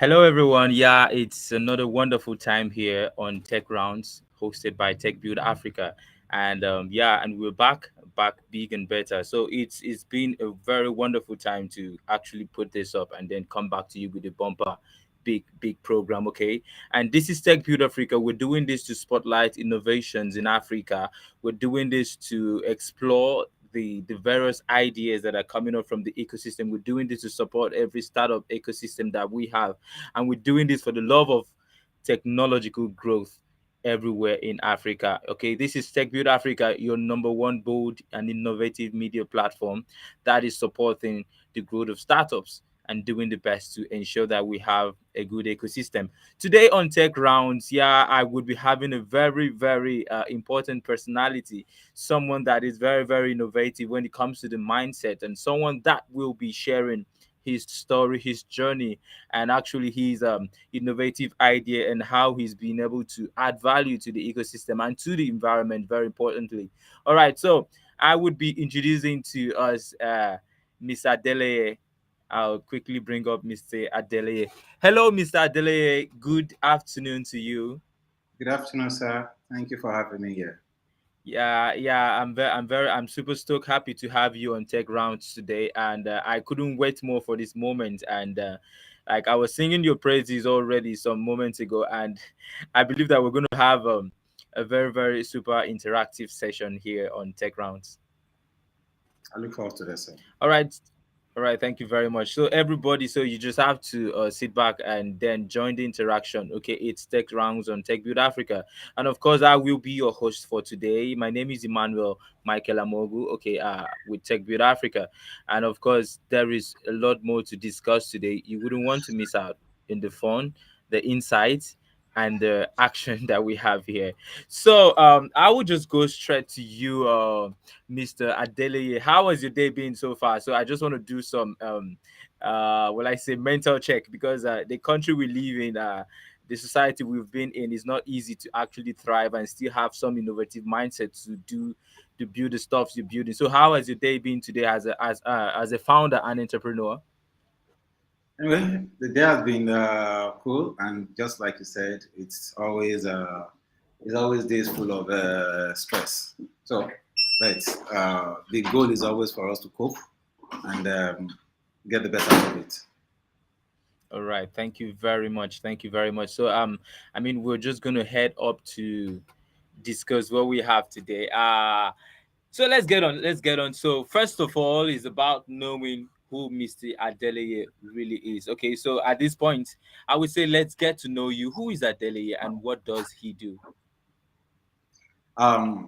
Hello, everyone. Yeah, it's another wonderful time here on Tech Rounds, hosted by Tech Build Africa, and we're back big and better. So it's been a very wonderful time to actually put this up and then come back to you with a bumper, big program. Okay, and this is Tech Build Africa. We're doing this to spotlight innovations in Africa. We're doing this to explore the various ideas that are coming up from the ecosystem. We're doing this to support every startup ecosystem that we have, and we're doing this for the love of technological growth everywhere in Africa. Okay, this is Tech Build Africa, your number one bold and innovative media platform that is supporting the growth of startups and doing the best to ensure that we have a good ecosystem. Today on Tech Rounds, yeah, I would be having a very important personality, someone that is very innovative when it comes to the mindset, and someone that will be sharing his story, his journey, and actually his innovative idea and how he's been able to add value to the ecosystem and to the environment, very importantly. All right, so I would be introducing to us Miss Adeleye. I'll quickly bring up Mr. Adeleye. Hello, Mr. Adeleye. Good afternoon to you. Good afternoon, sir. Thank you for having me here. Yeah. I'm super stoked, happy to have you on Tech Rounds today, and I couldn't wait more for this moment. And like I was singing your praises already some moments ago, and I believe that we're going to have a very super interactive session here on Tech Rounds. I look forward to this, sir. All right. All right, thank you very much. So everybody, so you just have to sit back and then join the interaction. Okay, it's Tech Rounds on Tech Build Africa, and of course, I will be your host for today. My name is Emmanuel Michael Amogu. Okay, with Tech Build Africa, and of course, there is a lot more to discuss today. You wouldn't want to miss out in the fun, the insights, and the action that we have here. So I will just go straight to you. Mr. Adeleye. How has your day been so far? So I just want to do some well, I say mental check, because the country we live in, the society we've been in, is not easy to actually thrive and still have some innovative mindset to build the stuff you're building. So how has your day been today as a founder and entrepreneur? Anyway, the day has been cool, and just like you said, it's always days full of stress. So, but the goal is always for us to cope and get the best out of it. All right, thank you very much. Thank you very much. So I mean, we're just gonna head up to discuss what we have today. So let's get on. So first of all is about knowing who Mr. Adeleye really is. Okay, so at this point, I would say let's get to know you. Who is Adeleye and what does he do? Um,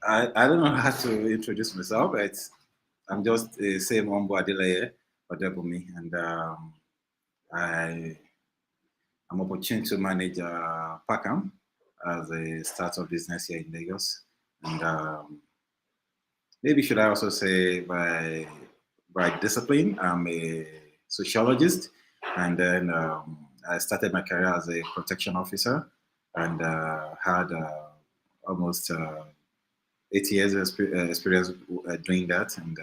I don't know how to introduce myself, but I'm just the same Ombo Adeleye ODEBUNMI, and I am opportunity to manage Pakam as a startup business here in Lagos, and maybe should I also say by discipline, I'm a sociologist, and then I started my career as a protection officer, and had almost 8 years experience doing that, and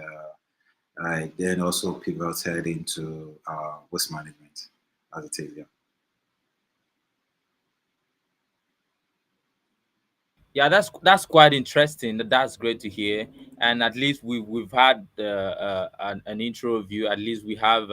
I then also pivoted into waste management as it is. Yeah. Yeah, that's quite interesting. That's great to hear. And at least we've had an intro of you. At least we have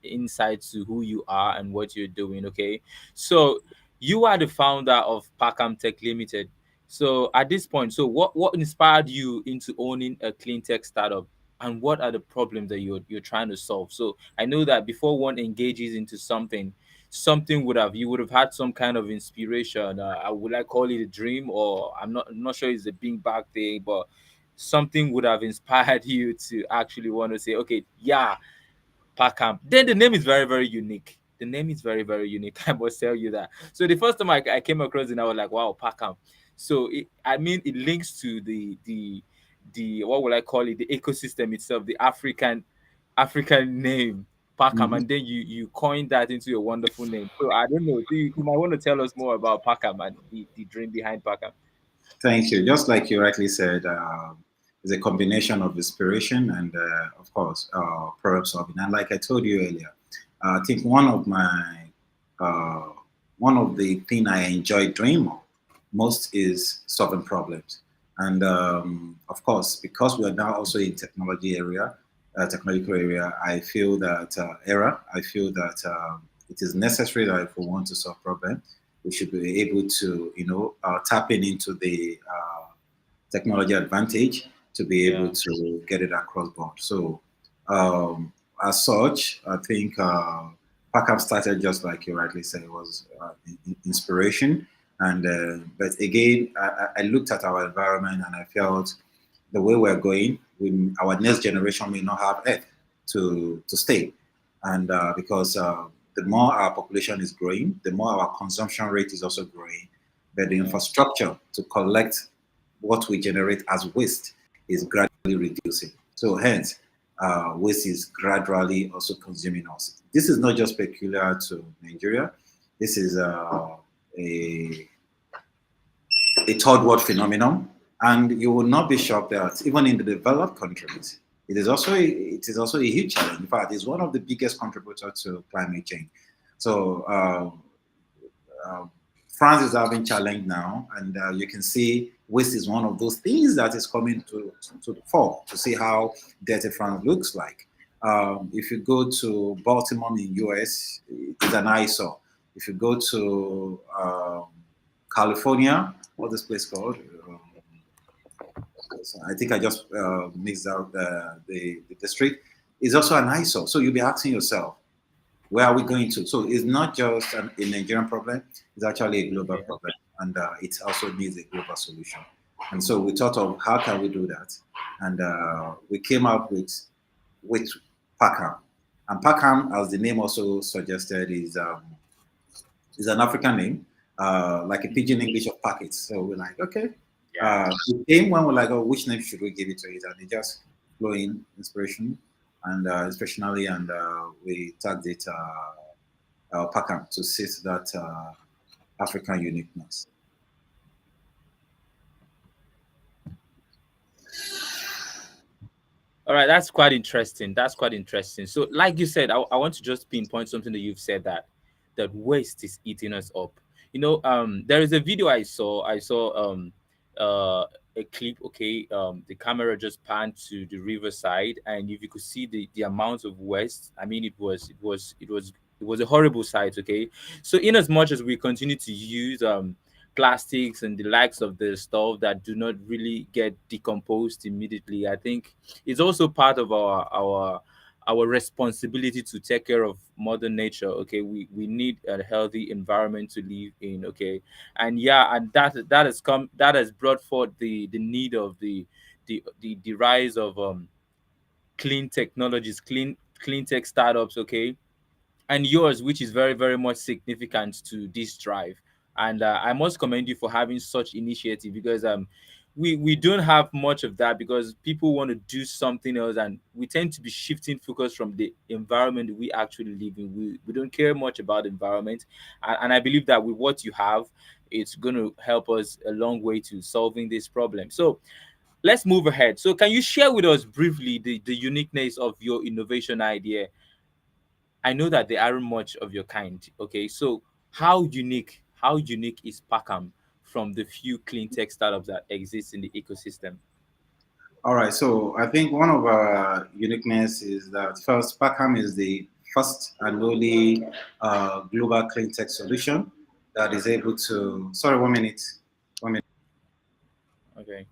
insight to who you are and what you're doing. Okay, so you are the founder of Pakam Tech Limited. So at this point, so what inspired you into owning a clean tech startup? And what are the problems that you're trying to solve? So I know that before one engages into something would have you would have had some kind of inspiration. I would like call it a dream, or I'm not sure it's a big back thing, but something would have inspired you to actually want to say, okay, yeah, Pakam. Then the name is very unique. The name is very unique. I must tell you that. So the first time I came across it, I was like, wow, Pakam. So I mean, it links to the what would I call it? The ecosystem itself, the African name, Pakam, Mhm. and then you coined that into a wonderful name. So I don't know. So you might want to tell us more about Pakam and the dream behind Pakam. Thank you. Just like you rightly said, it's a combination of inspiration and, of course, problem solving. And like I told you earlier, I think uh, one of the thing I enjoy doing most is solving problems. And of course, because we are now also in technological area, I feel that it is necessary that if we want to solve problems, we should be able to, tapping into the technology advantage to be able Yeah. to get it across board. So, um, as such, I think Pakam started just like you rightly said, it was inspiration. And but again, I looked at our environment and I felt the way we're going, our next generation may not have earth to stay, and because the more our population is growing, the more our consumption rate is also growing, but the Yeah. infrastructure to collect what we generate as waste is gradually reducing. So hence, waste is gradually also consuming us. This is not just peculiar to Nigeria. This is a third world phenomenon, and you will not be shocked that even in the developed countries, it is also a huge challenge. In fact, it's one of the biggest contributors to climate change. So uh, France is having challenge now, and you can see waste is one of those things that is coming to the fore to see how dirty France looks like. If you go to Baltimore in US, it's an eyesore. If you go to California, what this place called? I think I just mixed out the district. It's also an eyesore. So you'll be asking yourself, where are we going to? So it's not just a Nigerian problem, it's actually a global Okay. problem. And it also needs a global solution. And so we thought of how can we do that? And we came up with Pakam. And Pakam, as the name also suggested, is an African name, like a pidgin English of packets. So we're like, okay. Yeah. We came when we're like, oh, which name should we give it to it? And it just flow in inspiration and inspirationally, and we tagged it Pakam to sit that African uniqueness. All right, that's quite interesting. That's quite interesting. So, like you said, I want to just pinpoint something that you've said, that waste is eating us up. There is a video I saw. I saw a clip. Okay, the camera just panned to the riverside, and if you could see the amount of waste, I mean, it was a horrible sight. Okay, so in as much as we continue to use plastics and the likes of the stuff that do not really get decomposed immediately, I think it's also part of our responsibility to take care of mother nature. Okay, we need a healthy environment to live in. Okay, and yeah, and that has brought forth the need of the rise of clean technologies, clean tech startups. Okay, and yours, which is very, very much significant to this drive. And I must commend you for having such initiative, because we don't have much of that, because people want to do something else, and we tend to be shifting focus from the environment that we actually live in. We don't care much about the environment, and I believe that with what you have, it's going to help us a long way to solving this problem. So let's move ahead. So can you share with us briefly the uniqueness of your innovation idea? I know that there aren't much of your kind. Okay, so how unique is Pakam from the few clean tech startups that exist in the ecosystem? All right, so I think one of our uniqueness is that first, Pakam is the first and only global clean tech solution that is able to. Sorry, 1 minute. 1 minute. Okay.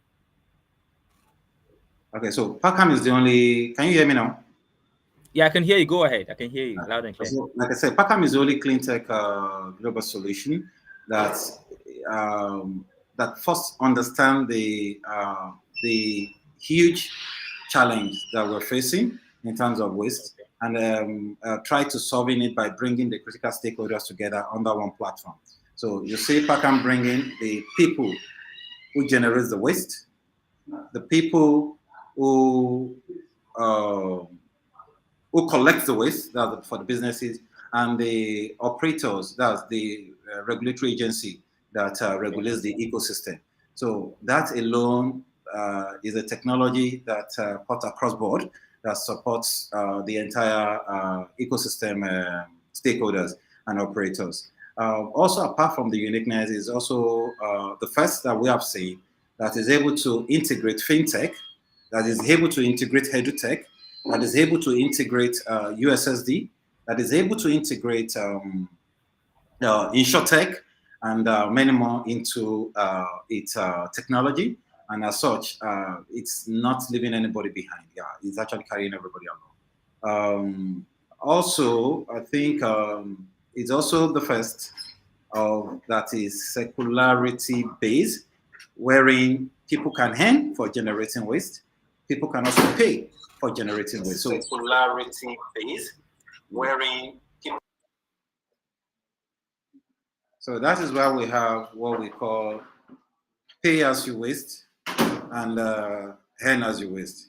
Okay, so Pakam is the only. Can you hear me now? Yeah, I can hear you. Go ahead. I can hear you loud and clear. So, like I said, Pakam is the only clean tech global solution that that first understand the huge challenge that we're facing in terms of waste, Okay. and try to solving it by bringing the critical stakeholders together under one platform. So you see Pakam bringing the people who generates the waste, the people who uh, who collects the waste, that's for the businesses, and the operators, that's the regulatory agency that Yeah. regulates the ecosystem. So that alone is a technology that cuts across board that supports the entire ecosystem stakeholders and operators. Also, apart from the uniqueness, is also the first that we have seen that is able to integrate fintech, that is able to integrate edutech, that is able to integrate USSD, that is able to integrate insurtech and many more into its technology. And as such, it's not leaving anybody behind. Yeah, it's actually carrying everybody along. Also, I think it's also the first of that is secularity based, wherein people can earn for generating waste. People can also pay for generating waste. So secularity based, wherein so that is why we have what we call pay as you waste and earn as you waste.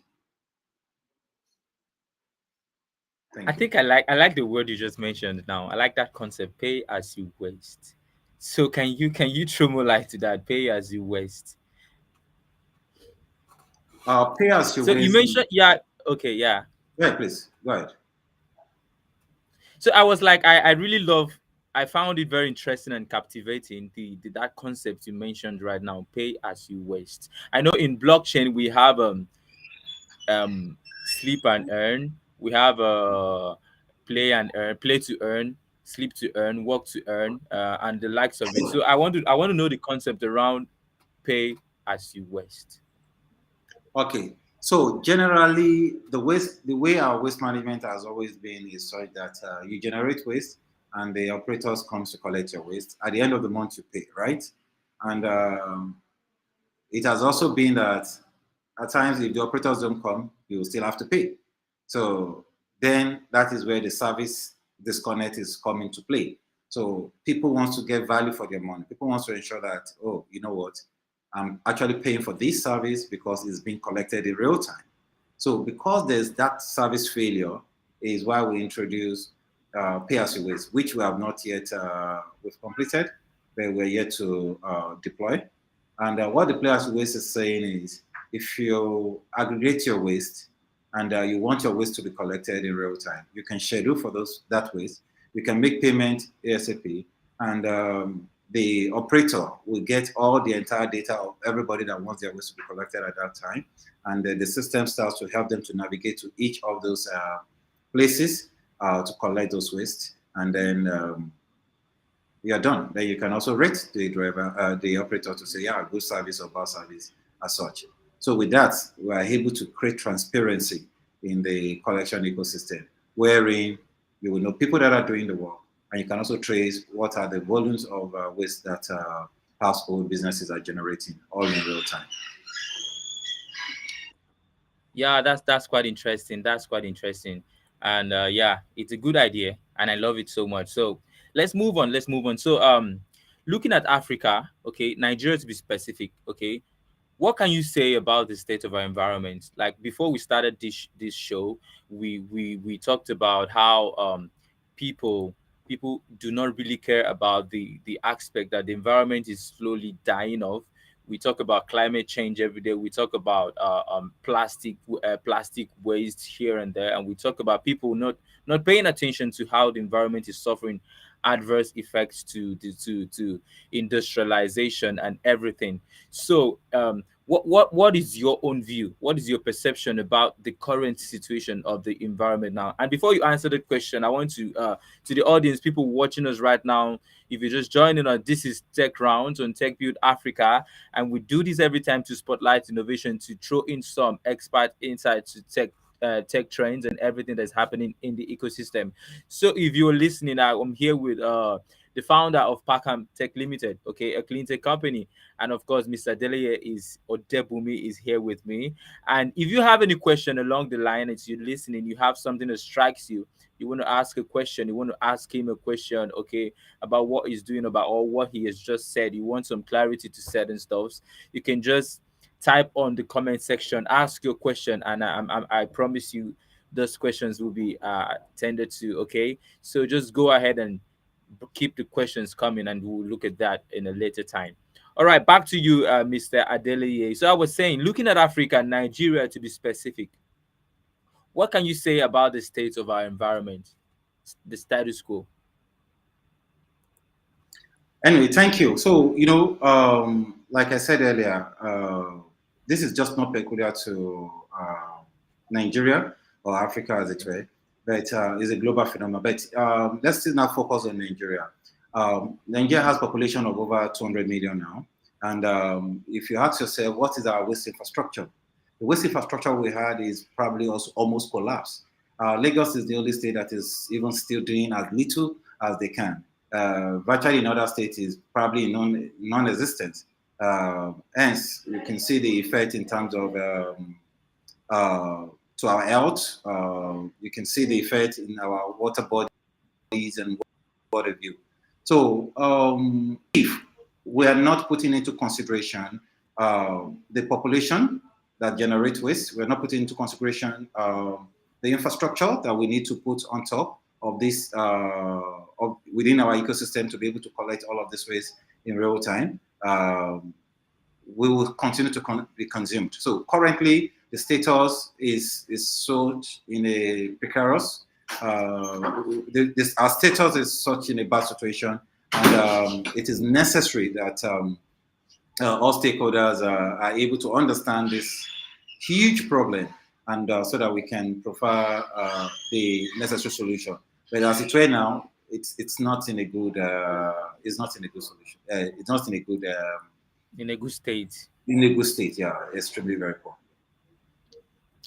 I Thank you. think I like the word you just mentioned now. I like that concept, pay as you waste. So can you throw more light to that? Pay as you waste. Pay as you So you waste. mentioned, yeah, okay, yeah. Yeah, please go ahead. So I was like, I really love, I found it very interesting and captivating, the that concept you mentioned right now, pay as you waste. I know in blockchain we have sleep and earn, we have play and earn, play to earn, sleep to earn, work to earn, and the likes of it. So I want to know the concept around pay as you waste. Okay. So generally, the way our waste management has always been is such that you generate waste, and the operators comes to collect your waste. At the end of the month, you pay, right? And it has also been that at times, if the operators don't come, you will still have to pay. So then that is where the service disconnect is coming to play. So people want to get value for their money. People want to ensure that, oh, you know what, I'm actually paying for this service because it's being collected in real time. So because there's that service failure, is why we introduce pay as you waste, which we have not yet we've completed, but we're yet to deploy. And what the pay as you waste is saying is, if you aggregate your waste and you want your waste to be collected in real time, you can schedule for that waste. You can make payment ASAP, and the operator will get all the entire data of everybody that wants their waste to be collected at that time, and the system starts to help them to navigate to each of those places to collect those waste, and then you're done. Then you can also rate the driver, the operator, to say, yeah, good service or bad service as such. So with that, we are able to create transparency in the collection ecosystem, wherein you will know people that are doing the work, and you can also trace what are the volumes of waste that household businesses are generating, all in real time. Yeah, that's quite interesting. That's quite interesting. And yeah, it's a good idea and I love it so much. So let's move on. Let's move on. So looking at Africa, okay, Nigeria to be specific, okay. What can you say about the state of our environment? Like before we started this show, we talked about how people people do not really care about the aspect that the environment is slowly dying off. We talk about climate change every day. We talk about plastic waste here and there, and we talk about people not paying attention to how the environment is suffering adverse effects to industrialization and everything. So what is your own view? What is your perception about the current situation of the environment now? And before you answer the question, I want to the audience, people watching us right now, if you're just joining us, this is Tech Rounds on Tech Build Africa, and we do this every time to spotlight innovation, to throw in some expert insights to tech trends and everything that's happening in the ecosystem. So if you're listening, I'm here with the founder of Pakam Tech Limited, okay, a clean tech company. And of course, Mr. Adeleye is ODEBUNMI is here with me. And if you have any question along the line as you're listening, you have something that strikes you, you want to ask a question, you want to ask him a question, okay, about what he's doing about or what he has just said, you want some clarity to certain stuffs, you can just type on the comment section, ask your question, and I promise you those questions will be tended to, okay? So just go ahead and keep the questions coming and we'll look at that in a later time. All right, back to you, Mr. Adeleye. So I was saying, looking at Africa and Nigeria to be specific, what can you say about the state of our environment, the status quo? Anyway, thank you. So, like I said earlier, this is just not peculiar to Nigeria or Africa, as it were, but it's a global phenomenon. But let's still now focus on Nigeria. Nigeria has a population of over 200 million now. And if you ask yourself, what is our waste infrastructure? The waste infrastructure we had is probably also almost collapsed. Lagos is the only state that is even still doing as little as they can. Virtually in other states is probably non-existent. Hence, you can see the effect in terms of uh, to our health. You can see the effect in our water bodies and what have you. So, if we are not putting into consideration the population that generates waste, we're not putting into consideration the infrastructure that we need to put on top of this within our ecosystem to be able to collect all of this waste in real time. We will continue to be consumed. So currently, the status is such in a precarious. Our status is such in a bad situation, and it is necessary that all stakeholders are able to understand this huge problem, and so that we can provide the necessary solution. But as it were now, it's not in a good solution. It's not In a good state. in a good state. Yeah, extremely very poor.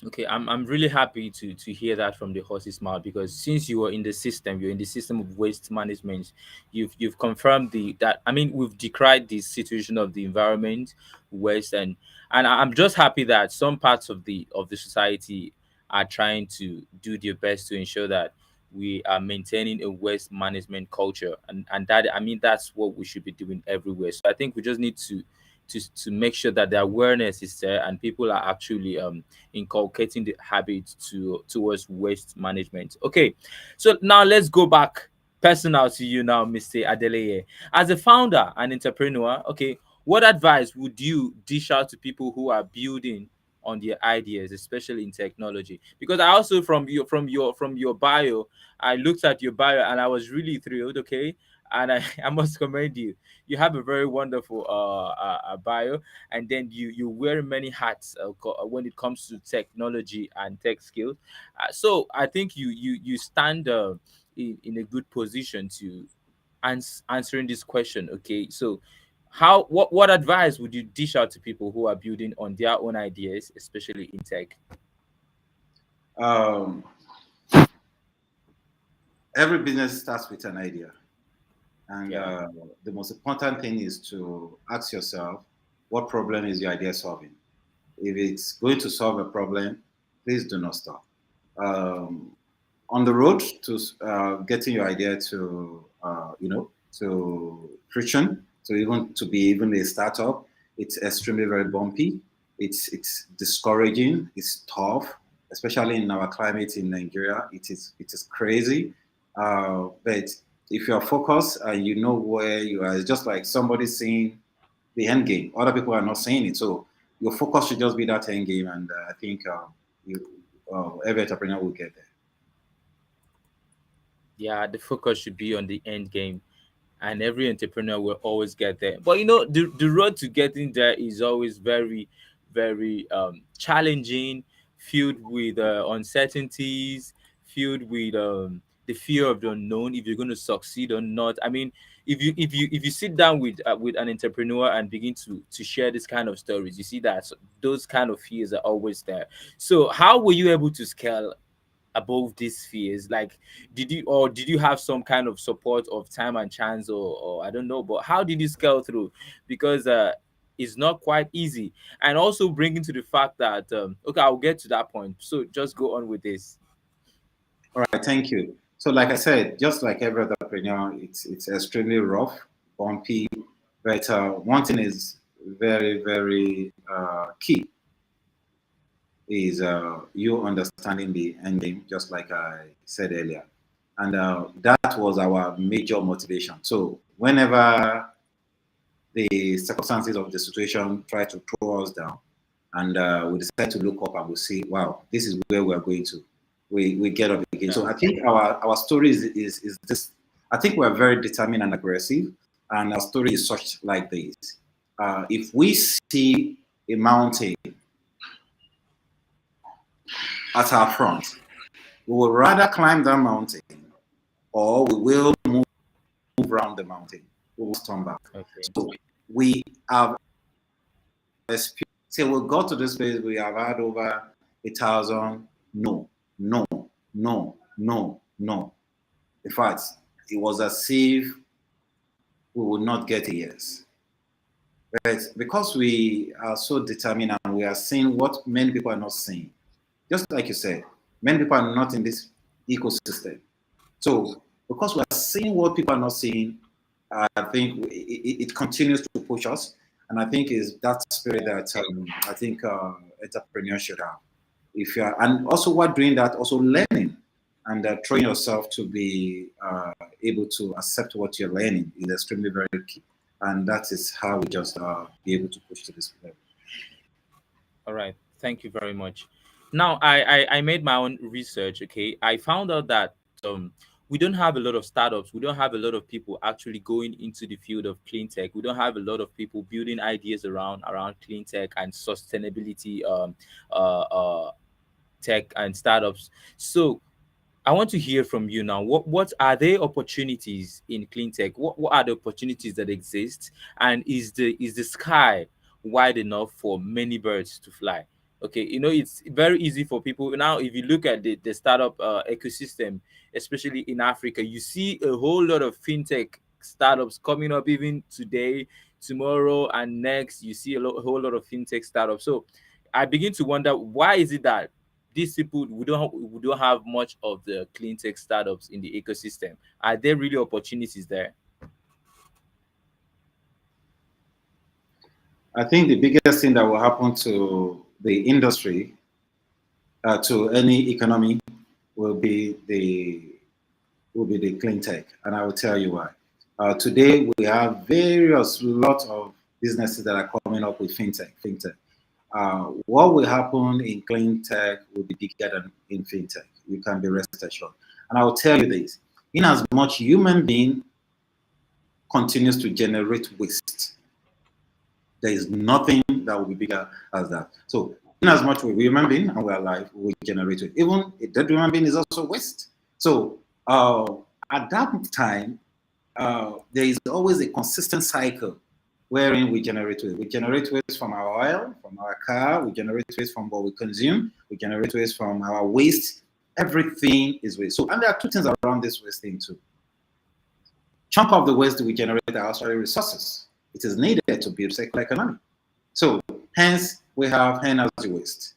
Okay, I'm really happy to hear that from the horse's mouth, because since you are in the system, you're in the system of waste management, you've confirmed the that I mean we've decried the situation of the environment, waste, and I'm just happy that some parts of the society are trying to do their best to ensure that we are maintaining a waste management culture, and that I mean that's what we should be doing everywhere. So I think we just need to make sure that the awareness is there and people are actually inculcating the habit towards waste management. Okay, so now let's go back personal to you now, Mr. Adeleye. As a founder and entrepreneur, okay, what advice would you dish out to people who are building on their ideas, especially in technology? Because I also from your bio, I looked at your bio and I was really thrilled. Okay, and I must commend you. You have a very wonderful bio, and then you wear many hats when it comes to technology and tech skills. So I think you stand in a good position to answering this question. Okay, so what advice would you dish out to people who are building on their own ideas, especially in tech? Um, every business starts with an idea. And Yeah. the most important thing is to ask yourself, what problem is your idea solving? If it's going to solve a problem, please do not stop. Um, on the road to getting your idea to, to fruition, to be even a startup, it's extremely very bumpy. It's discouraging. It's tough, especially in our climate in Nigeria. It is crazy. But if you're focused and you know where you are, it's just like somebody seeing the end game. Other people are not seeing it, so your focus should just be that end game. And I think every entrepreneur will get there. Yeah, the focus should be on the end game, and every entrepreneur will always get there. But the road to getting there is always very, very challenging, filled with uncertainties, filled with the fear of the unknown, if you're going to succeed or not. I mean, if you sit down with an entrepreneur and begin to share this kind of stories, you see that those kind of fears are always there. So how were you able to scale above these fears? Like, did you have some kind of support of time and chance, or I don't know, but how did you scale through? Because it's not quite easy. And also bringing to the fact that okay, I'll get to that point, so just go on with this. All right, thank you. So, like I said, just like every other entrepreneur, it's extremely rough, bumpy. But one thing is very, very key is you understanding the end game, just like I said earlier. And that was our major motivation. So whenever the circumstances of the situation try to throw us down, and we decide to look up and we see, wow, this is where we are going to. We get up again. Yeah. So I think our story is this. I think we are very determined and aggressive, and our story is such like this. If we see a mountain at our front, we will rather climb that mountain, or we will move around the mountain. We will turn back. Okay. So we have experienced. Say we got to this place, we have had over 1,000. No, no, no, no, no. In fact, it was as if we would not get a yes. But because we are so determined and we are seeing what many people are not seeing, just like you said, many people are not in this ecosystem. So because we are seeing what people are not seeing, I think it continues to push us. And I think is that spirit that I think entrepreneurs should have. If you are, and also while doing that, also learning and train yourself to be able to accept what you're learning is extremely very key. And that is how we just be able to push to this level. All right. Thank you very much. Now, I made my own research. Okay, I found out that we don't have a lot of startups. We don't have a lot of people actually going into the field of clean tech. We don't have a lot of people building ideas around clean tech and sustainability tech and startups. So I want to hear from you now. What are there opportunities in clean tech? What are the opportunities that exist? And is the sky wide enough for many birds to fly? Okay, it's very easy for people now. If you look at the startup ecosystem, especially in Africa, you see a whole lot of fintech startups coming up even today, tomorrow, and next. You see a whole lot of fintech startups. So I begin to wonder, why is it that these people, we don't have much of the clean tech startups in the ecosystem? Are there really opportunities there? I think the biggest thing that will happen to the industry, to any economy, will be the clean tech, and I will tell you why. Today we have various lot of businesses that are coming up with fintech. What will happen in clean tech will be bigger than in fintech. You can be rest assured. And I will tell you this: in as much human being continues to generate waste, there is nothing that will be bigger as that. So, in as much we're human being and we're alive, we generate it. Even a dead human being is also waste. So, at that time, there is always a consistent cycle wherein we generate waste. We generate waste from our oil, from our car, we generate waste from what we consume, we generate waste from our waste. Everything is waste. So, and there are two things around this waste thing too. Chunk of the waste we generate are actually resources. It is needed to build circular economy. So, hence, we have energy waste.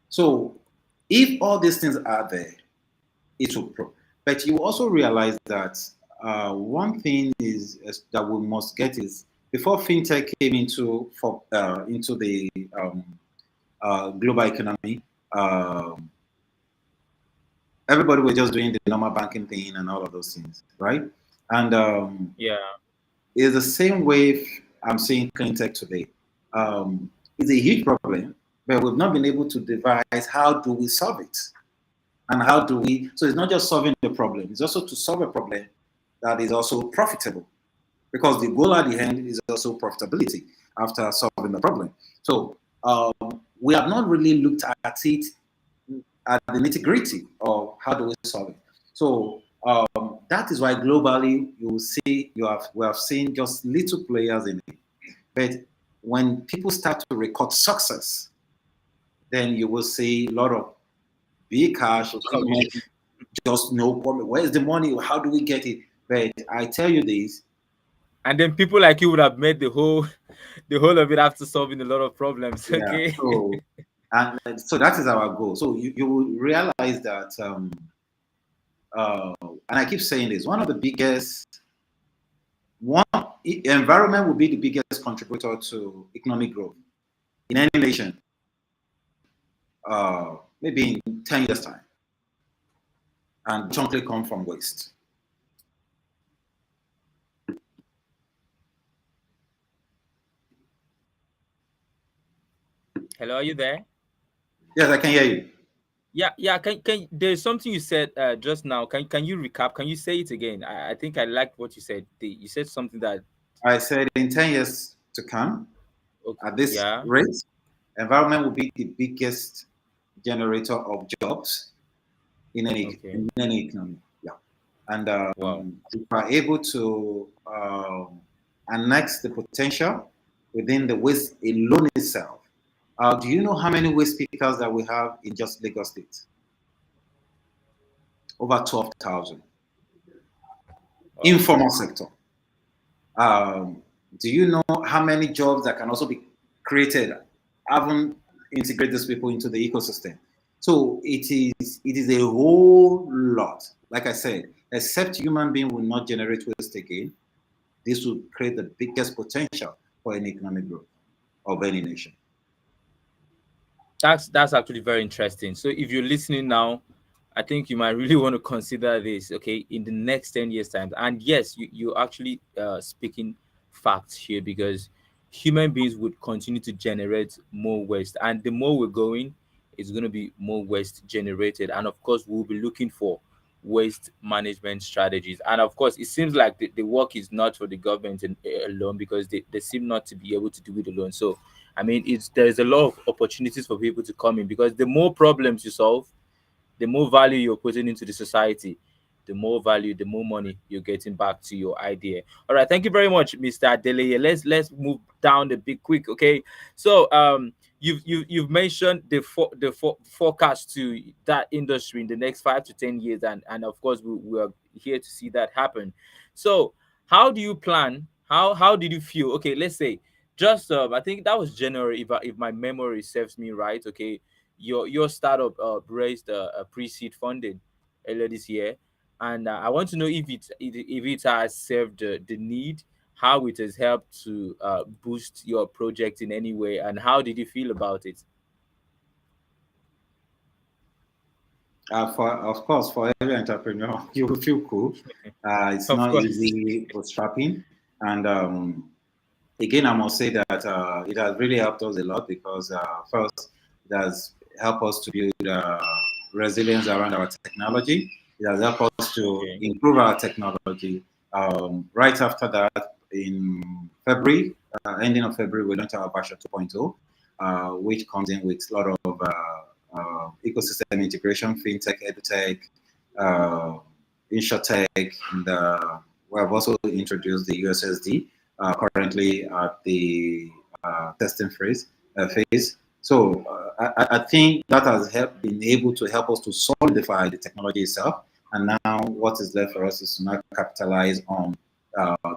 So, if all these things are there, it will grow. But you also realize that one thing is that we must get is, before fintech came into the global economy, everybody was just doing the normal banking thing and all of those things, right? And Yeah. it's the same way I'm seeing clean tech today. It's a huge problem, but we've not been able to devise how do we solve it. And how do we, so it's not just solving the problem, it's also to solve a problem that is also profitable. Because the goal at the end is also profitability after solving the problem. So we have not really looked at it at the nitty gritty of how do we solve it. So that is why globally you will see we have seen just little players in it. But when people start to record success, then you will see a lot of big cash coming. Just no problem. Where's the money? How do we get it? But I tell you this. And then people like you would have made the whole of it after solving a lot of problems. Yeah. Okay. So that is our goal. So you will realize that, and I keep saying this, environment will be the biggest contributor to economic growth in any nation, maybe in 10 years' time. And chunkly come from waste. Hello, are you there? Yes, I can hear you. Yeah, yeah. Can there's something you said just now. Can you recap? Can you say it again? I think I liked what you said. You said something that I said in 10 years to come, okay, at this yeah, rate, environment will be the biggest generator of jobs okay, in any economy. Yeah. And wow. if we are able to annex the potential within the waste alone itself, do you know how many waste pickers that we have in just Lagos State? Over 12,000. Wow. Informal sector. Um, do you know how many jobs that can also be created? Haven't integrate these people into the ecosystem. So it is a whole lot. Like I said, except human being will not generate waste again, this will create the biggest potential for any economic growth of any nation. That's actually very interesting. So if you're listening now, I think you might really want to consider this, okay, in the next 10 years time. And yes, you're actually speaking facts here, because human beings would continue to generate more waste, and the more we're going, it's going to be more waste generated. And of course, we'll be looking for waste management strategies. And of course, it seems like the work is not for the government alone, because they seem not to be able to do it alone. So I mean, there's a lot of opportunities for people to come in, because the more problems you solve, the more value you're putting into the society, the more value, the more money you're getting back to your idea. All right, thank you very much, Mr. Adeleye. Let's move down the big quick. Okay, so you've mentioned the forecast to that industry in the next 5 to 10 years, and of course we are here to see that happen. So how do you plan? How did you feel? Okay, let's say just I think that was January, if my memory serves me right. Okay, your startup raised a pre-seed funding earlier this year, and I want to know if it has served the need, how it has helped to boost your project in any way, and how did you feel about it? Of course, for every entrepreneur, you will feel cool. It's Of not course. easy bootstrapping, and again, I must say that it has really helped us a lot because first, it has helped us to build resilience around our technology. It has helped us to Okay. improve our technology. Right after that, in February, ending of February, we launched our version 2.0, which comes in with a lot of ecosystem integration, fintech, edutech, uh, insurtech, and we have also introduced the USSD currently at the testing phase. So I think that has been able to help us to solidify the technology itself. And now what is left for us is to now capitalize on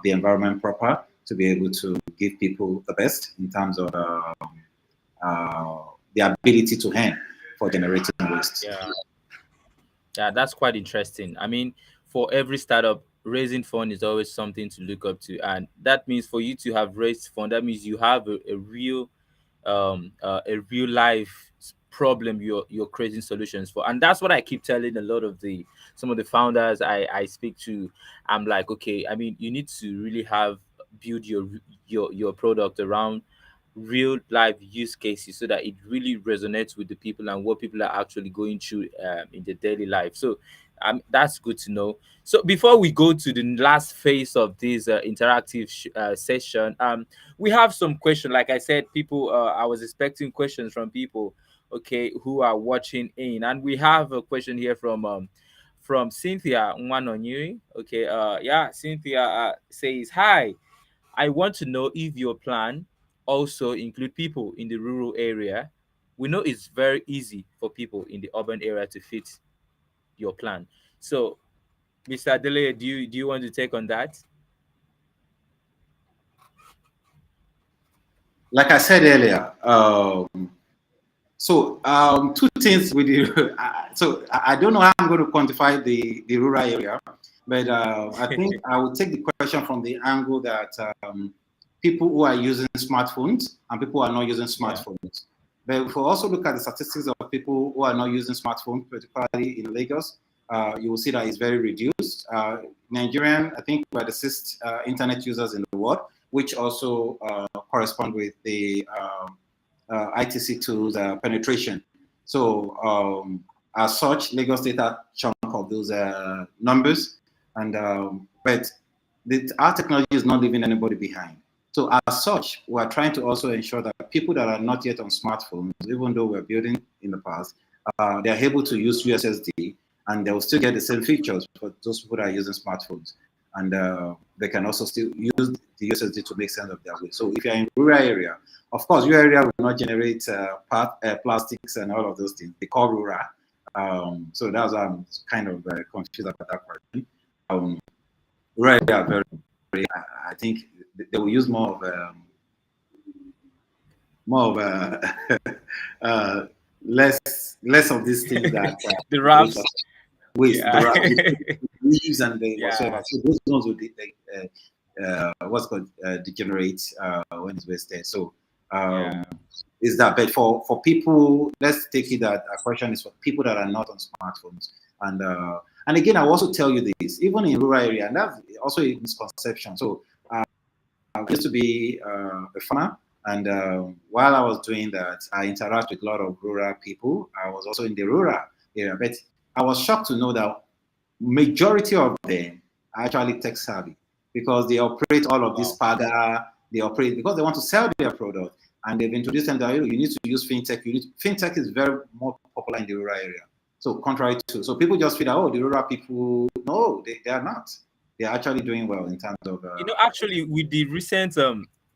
the environment proper to be able to give people the best in terms of uh, the ability to earn for generating waste. Yeah. Yeah, that's quite interesting. I mean, for every startup, raising fund is always something to look up to, and that means for you to have raised fund, that means you have a real life problem you're creating solutions for. And that's what I keep telling a lot of the some of the founders I speak to. I'm like, okay, I mean, you need to really have build your product around real life use cases, so that it really resonates with the people and what people are actually going through in their daily life. So that's good to know. So before we go to the last phase of this interactive session, we have some questions. Like I said, people, I was expecting questions from people, okay, who are watching in, and we have a question here from Cynthia Nwanonyui. Okay, yeah, Cynthia says, "Hi, I want to know if your plan also include people in the rural area. We know it's very easy for people in the urban area to fit your plan. So, Mr. Adeleye, do you want to take on that?" Like I said earlier, so two things with the. So I don't know how I'm going to quantify the rural area, but I think I will take the question from the angle that people who are using smartphones and people who are not using Yeah. smartphones. But if we also look at the statistics of people who are not using smartphones, particularly in Lagos, you will see that it's very reduced. Nigerian, I think, we're the sixth internet users in the world, which also correspond with the ITC tools, penetration. So as such, Lagos State had chunk of those numbers, and but our technology is not leaving anybody behind. So as such, we are trying to also ensure that people that are not yet on smartphones, even though we're building in the past, they are able to use USSD, and they will still get the same features for those people that are using smartphones. And they can also still use the USSD to make sense of their way. So if you're in rural area, of course, your area will not generate plastics and all of those things. They call rural. So that's why I'm kind of confused about that question. Rural area are very, I think they will use more of less of these things that The raps. waste, Yeah. the leaves and the whatsoever. Yeah. So those ones will what's called degenerate when it's wasted. So Yeah. is that, but for people, let's take it that a question is for people that are not on smartphones. And again, I will also tell you this, even in rural area, and that's also a misconception. So I used to be a farmer, and while I was doing that, I interact with a lot of rural people. I was also in the rural area, but I was shocked to know that majority of them are actually tech savvy, because they operate all of this Wow. paga. They operate because they want to sell their product, and they've introduced them that you need to use fintech. Fintech is very more popular in the rural area. So contrary to, so people just feel that, oh, the rural people, no, they are not. They are actually doing well in terms of. Actually, with the recent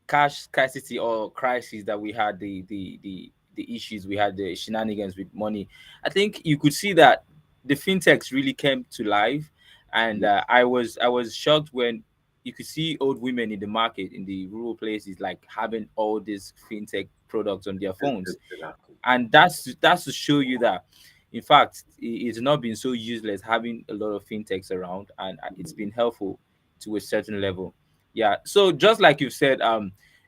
cash scarcity or crisis that we had, the issues we had, the shenanigans with money, I think you could see that the fintechs really came to life, and Yes, I was shocked when you could see old women in the market in the rural places like having all these fintech products on their phones, exactly. and that's to show you that in fact it's not been so useless having a lot of fintechs around, and it's been helpful to a certain level. Yeah, so just like you said,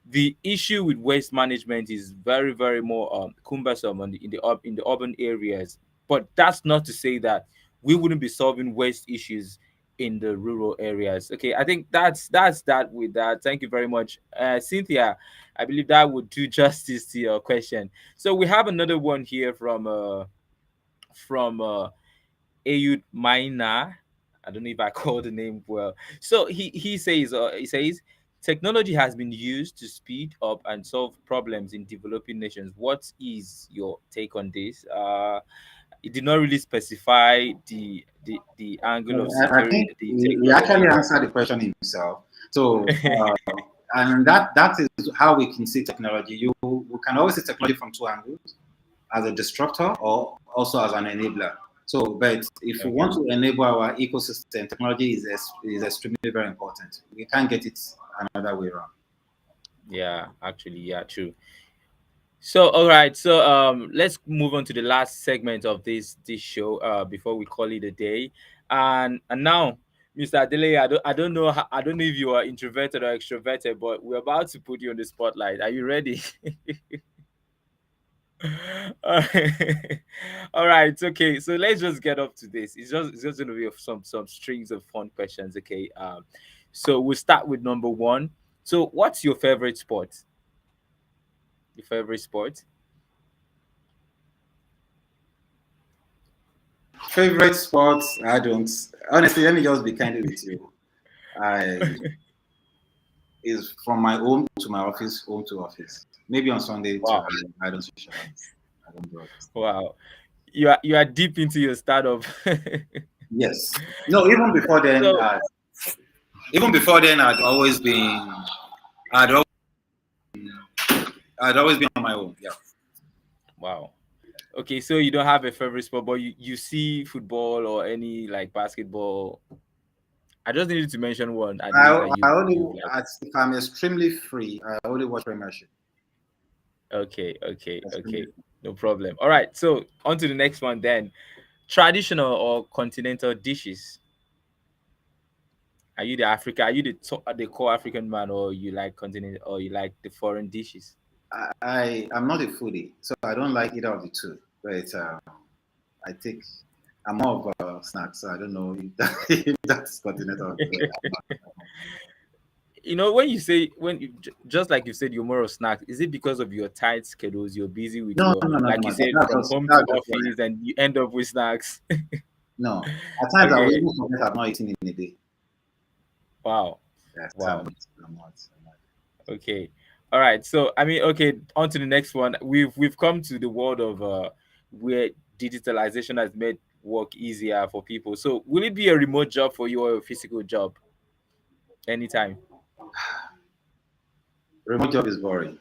the issue with waste management is very, very more cumbersome in the urban areas, but that's not to say that we wouldn't be solving waste issues in the rural areas. Okay, I think that's that with that. Thank you very much, Cynthia. I believe that would do justice to your question. So we have another one here from Ayud Maina. I don't know if I called the name well. So he says technology has been used to speed up and solve problems in developing nations. What is your take on this? It did not really specify the angle of I security, think the he actually technology. answered the question himself. So, and that is how we can see technology. We can always see technology from two angles: as a disruptor or also as an enabler. So, but if we Okay. want to enable our ecosystem, technology is extremely very important. We can't get it another way around. Yeah, actually, yeah, true. So, all right. So, let's move on to the last segment of this show. Before we call it a day, and now, Mr. Adeleye, I don't know if you are introverted or extroverted, but we're about to put you on the spotlight. Are you ready? All right. All right. Okay. So let's just get up to this. It's just going to be some strings of fun questions. Okay. So we'll start with number one. So, what's your favorite sport? Your favorite sport? Favorite sports? I don't. Honestly, let me just be candid with you. I is from my home to my office, home to office. Maybe on Sunday to Wow. I don't socialize. I don't do all this. Wow. You are deep into your startup. Yes. No, So even before then, I'd, al- I'd always been on my own. Yeah. wow. Okay, so you don't have a favorite sport, but you see football or any like basketball. I just needed to mention one at least that I you only, like. if I'm extremely free, I only watch Premiership. Okay, okay, Extremely okay. free. No problem. All right, so on to the next one then. Traditional or continental dishes? Are you the Africa? Are you the core African man, or you like continent, or you like the foreign dishes? I'm not a foodie, so I don't like either of the two. But I think I'm more of a snack, so I don't know if, if that's continental. when you say just like you said, you're more of snacks. Is it because of your tight schedules? You're busy with No, your, no, no, no, like you no. said, That's from just home to that's just what I office, and you end up with snacks. no. At times I will Okay. even forget I've not eaten in a day. Wow. Yes, Wow. I'm not. Okay. All right. So I mean, okay, on to the next one. We've come to the world of where digitalization has made work easier for people. So will it be a remote job for you or a physical job anytime? Remote job is boring.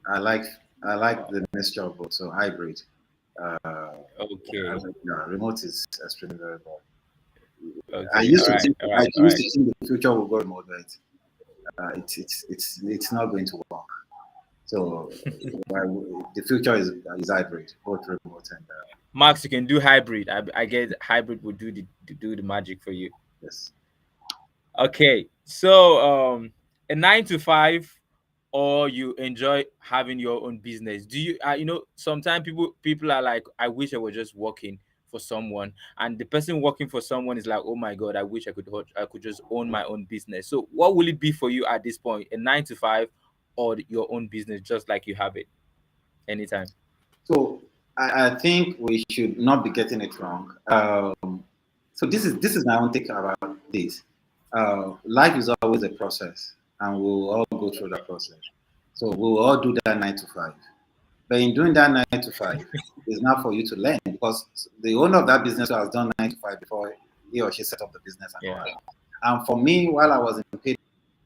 I like I like the mixture of both. So hybrid. Okay. Yeah, remote is extremely very boring. Okay. All right. All I right. All used right. to think the future will go remote, but it's not going to work. So the future is hybrid, both remote and Max, you can do hybrid. I get hybrid will do the magic for you. yes. Okay, so a 9 to 5, or you enjoy having your own business? Do you, sometimes people are like, I wish I was just working for someone, and the person working for someone is like, oh my god, I wish I could just own my own business. So, what will it be for you at this point? A 9 to 5, or your own business, just like you have it anytime? So I think we should not be getting it wrong. So this is my own take about this. Life is always a process, and we'll all go through that process. So we'll all do that 9 to 5. But in doing that 9 to 5, it's not for you to learn because the owner of that business has done 9 to 5 before he or she set up the business and all Yeah. that. And for me, while I was in paid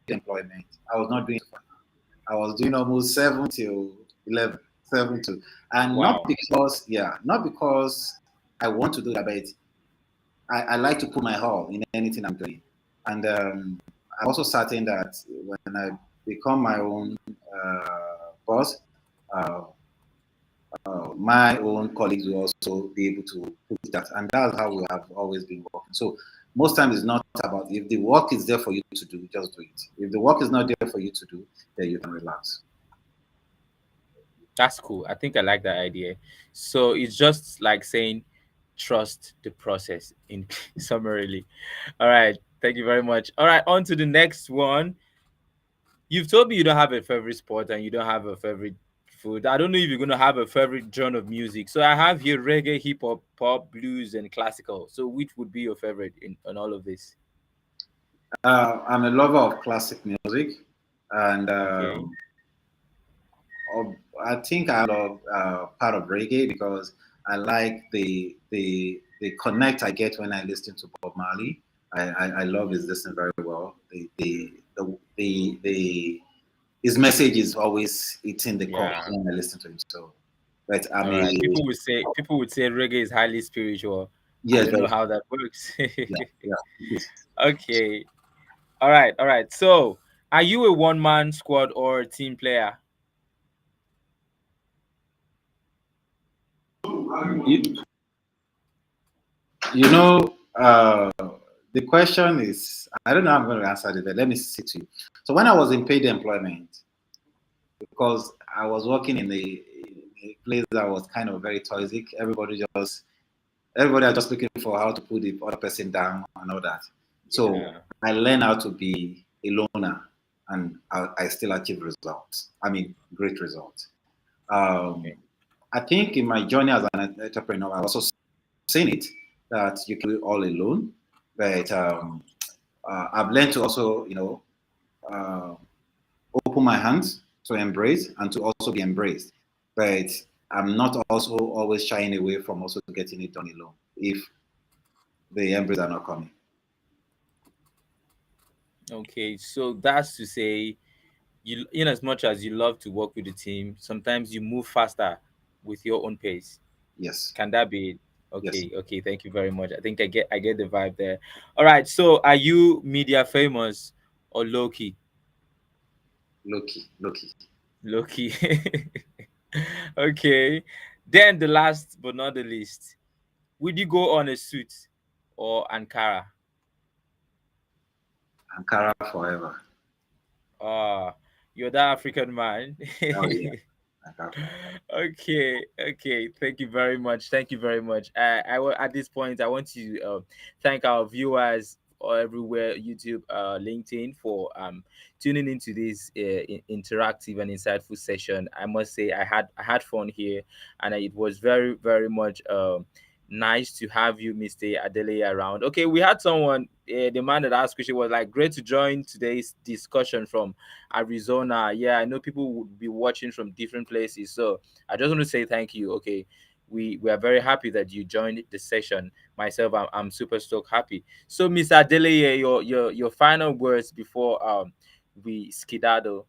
employment, I was not doing. I was doing almost 7 till 11, 7 to, and not Wow. because, yeah, not because I want to do that, but I like to put my all in anything I'm doing. And I'm also certain that when I become my own boss, uh, my own colleagues will also be able to put that. And that's how we have always been working. So most times it's not about if the work is there for you to do, just do it. If the work is not there for you to do, then you can relax. That's cool. I think I like that idea. So it's just like saying trust the process in summarily. All right. Thank you very much. All right, on to the next one. You've told me you don't have a favorite sport and you don't have a favorite food. I don't know if you're gonna have a favorite genre of music. So I have here reggae, hip hop, pop, blues, and classical. So which would be your favorite in all of this? I'm a lover of classic music, and Okay. I think I love part of reggae because I like the connect I get when I listen to Bob Marley. I love his listening very well. The his message is always it's in the core Yeah. when I listen to him. So, but I'm All a right. People would say reggae is highly spiritual. I yes, don't very know how that works. yeah, yeah. It is. Okay. All right. All right. So, are you a one man squad or a team player? You, you know, the question is I don't know how I'm going to answer it, but let me see to you. So when I was in paid employment, because I was working in a place that was kind of very toxic. Everybody are just looking for how to put the other person down and all that. So Yeah. I learned how to be a loner, and I still achieve results. I mean, great results. Um, Okay. I think in my journey as an entrepreneur, I've also seen it that you can do it all alone, but I've learned to also, uh, open my hands to embrace and to also be embraced. But I'm not also always shying away from also getting it done alone if the embrace are not coming. Okay. So that's to say, in as much as you love to work with the team, sometimes you move faster with your own pace. Yes, Can that be it? yes, Okay. Okay. Thank you very much. I think I get the vibe there. All right. So, are you media famous or low key? Loki, Loki. Low key. Okay. Then the last but not the least, would you go on a suit or Ankara? Ankara forever. Ah, you're that African man. Oh yeah, Ankara forever. Okay, okay. Thank you very much. Thank you very much. At this point, I want to thank our viewers or everywhere, YouTube, LinkedIn, for tuning into this interactive and insightful session. I must say I had fun here, and it was very very much nice to have you, Mr. Adeleye, around. Okay, we had someone, the man that asked question was like, great to join today's discussion from Arizona. Yeah, I know people would be watching from different places, so I just want to say thank you. Okay, we are very happy that you joined the session. Myself, I'm super stoked happy. So, Mr. Adeleye, your final words before we skedaddle.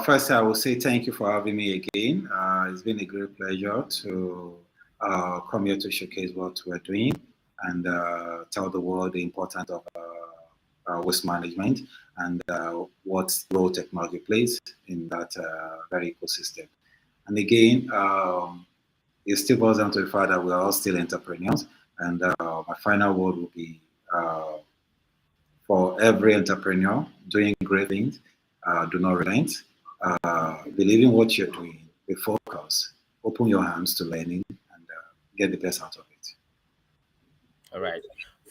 First, I will say thank you for having me again. It's been a great pleasure to come here to showcase what we're doing and tell the world the importance of waste management and what role technology plays in that very ecosystem. And again, it still boils down to the fact that we are all still entrepreneurs. And my final word will be for every entrepreneur doing great things, do not relent. Believe in what you're doing, be focused, open your hands to learning, and get the best out of it. All right.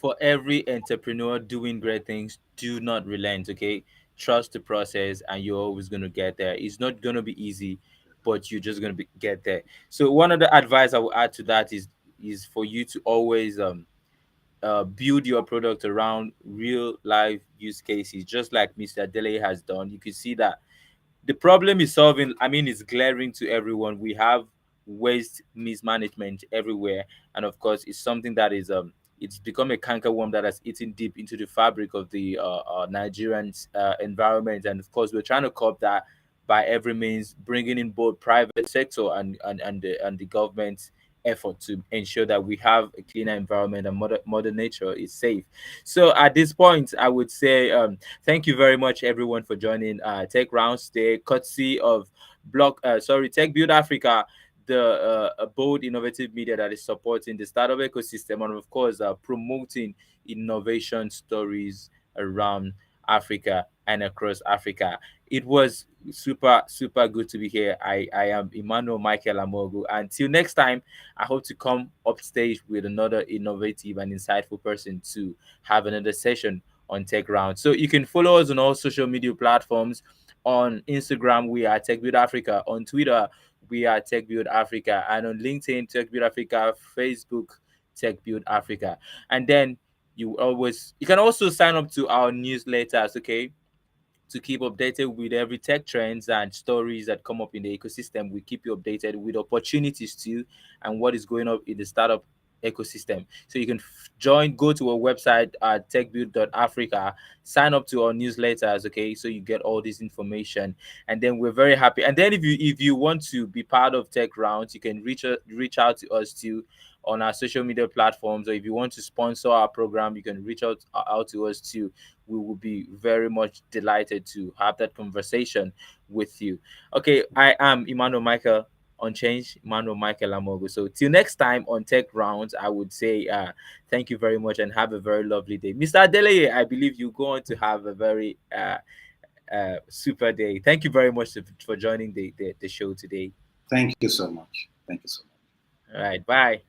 For every entrepreneur doing great things, do not relent, okay? Trust the process and you're always going to get there. It's not going to be easy, but you're just going to get there. So one of the advice I will add to that is for you to always build your product around real life use cases, just like Mr. Delay has done. You can see that the problem is solving, I mean, it's glaring to everyone. We have waste mismanagement everywhere, and of course it's something that is it's become a cankerworm that has eaten deep into the fabric of the Nigerian environment. And of course we're trying to curb that by every means, bringing in both private sector and the government effort to ensure that we have a cleaner environment and mother nature is safe. So at this point I would say thank you very much, everyone, for joining Tech Rounds today, courtesy of Tech Build Africa, the a bold, innovative media that is supporting the startup ecosystem and, of course, promoting innovation stories around Africa and across Africa. It was super, super good to be here. I am Emmanuel Michael Amogu. Until next time, I hope to come upstage with another innovative and insightful person to have another session on Tech Round. So you can follow us on all social media platforms. On Instagram, we are Tech Build Africa. On Twitter, we are Tech Build Africa. And on LinkedIn, Tech Build Africa. Facebook, Tech Build Africa. And then you can also sign up to our newsletters, okay? To keep updated with every tech trends and stories that come up in the ecosystem. We keep you updated with opportunities too and what is going on in the startup ecosystem. So you can go to our website at techbuild.africa, sign up to our newsletters, okay? So you get all this information, and then we're very happy. And then if you want to be part of Tech Rounds, you can reach out to us too on our social media platforms, or if you want to sponsor our program, you can reach out to us too. We will be very much delighted to have that conversation with you. Okay, I am Emmanuel Michael on Change, Emmanuel Michael Amogo. So till next time on Tech Rounds, I would say thank you very much and have a very lovely day. Mr. Adeleye, I believe you're going to have a very super day. Thank you very much for joining the show today. Thank you so much. Thank you so much. All right, bye.